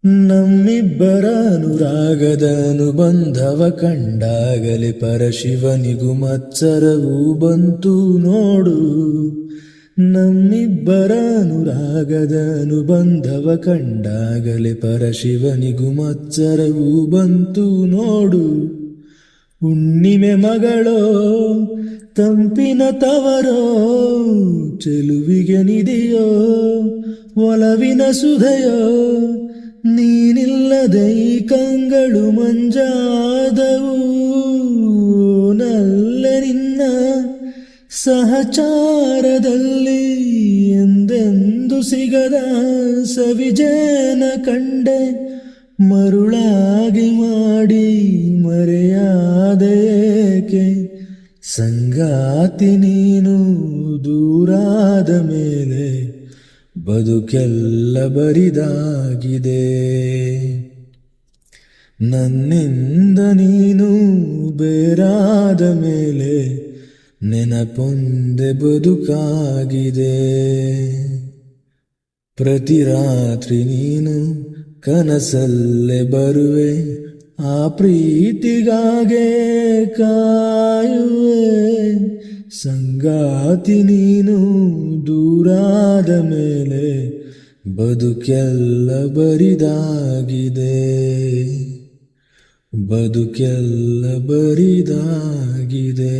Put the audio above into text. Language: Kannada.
ನಮ್ಮಿಬ್ಬರ ಅನುರಾಗದ ಅನುಬಂಧವ ಕಂಡಾಗಲೇ ಪರಶಿವನಿಗೂ ಮತ್ಸರವೂ ಬಂತು ನೋಡು. ನಮ್ಮಿಬ್ಬರ ಅನುರಾಗದ ಅನುಬಂಧವ ಕಂಡಾಗಲೇ ಪರಶಿವನಿಗೂ ಮತ್ಸರವೂ ಬಂತು ನೋಡು. ಹುಣ್ಣಿಮೆ ಮಗಳೋ ತಂಪಿನ ತವರೋ, ಚೆಲುವಿಗೆ ನಿಧಿಯೋ ಒಲವಿನ ಸುಧೆಯೋ, ನೀನಿಲ್ಲದೆ ಈ ಕಂಗಳು ಮಂಜಾದವು. ನಲ್ಲೆ ನಿನ್ನ ಸಹಚಾರದಲ್ಲಿ ಎಂದೆಂದು ಸಿಗದ ಸವಿಜೇನ ಕಂಡೆ, ಮರುಳಾಗಿ ಮಾಡಿ ಮರೆಯಾದೇಕೆ. ಸಂಗಾತಿ ನೀನು ದೂರಾದ ಮೇಲೆ ಬದುಕೆಲ್ಲ ಬರಿದಾಗಿದೆ. ನನ್ನಿಂದ ನೀನು ಬೇರಾದ ಮೇಲೆ ನೆನಪೊಂದೆ ಬದುಕಾಗಿದೆ. ಪ್ರತಿ ರಾತ್ರಿ ನೀನು ಕನಸಲ್ಲೇ ಬರುವೆ, ಆ ಪ್ರೀತಿಗಾಗೆ ಕಾಯುವೆ. ಸಂಗಾತಿ ನೀನು ದೂರಾದ ಮೇಲೆ ಬದುಕೆಲ್ಲ ಬರಿದಾಗಿದೆ, ಬದುಕೆಲ್ಲ ಬರಿದಾಗಿದೆ.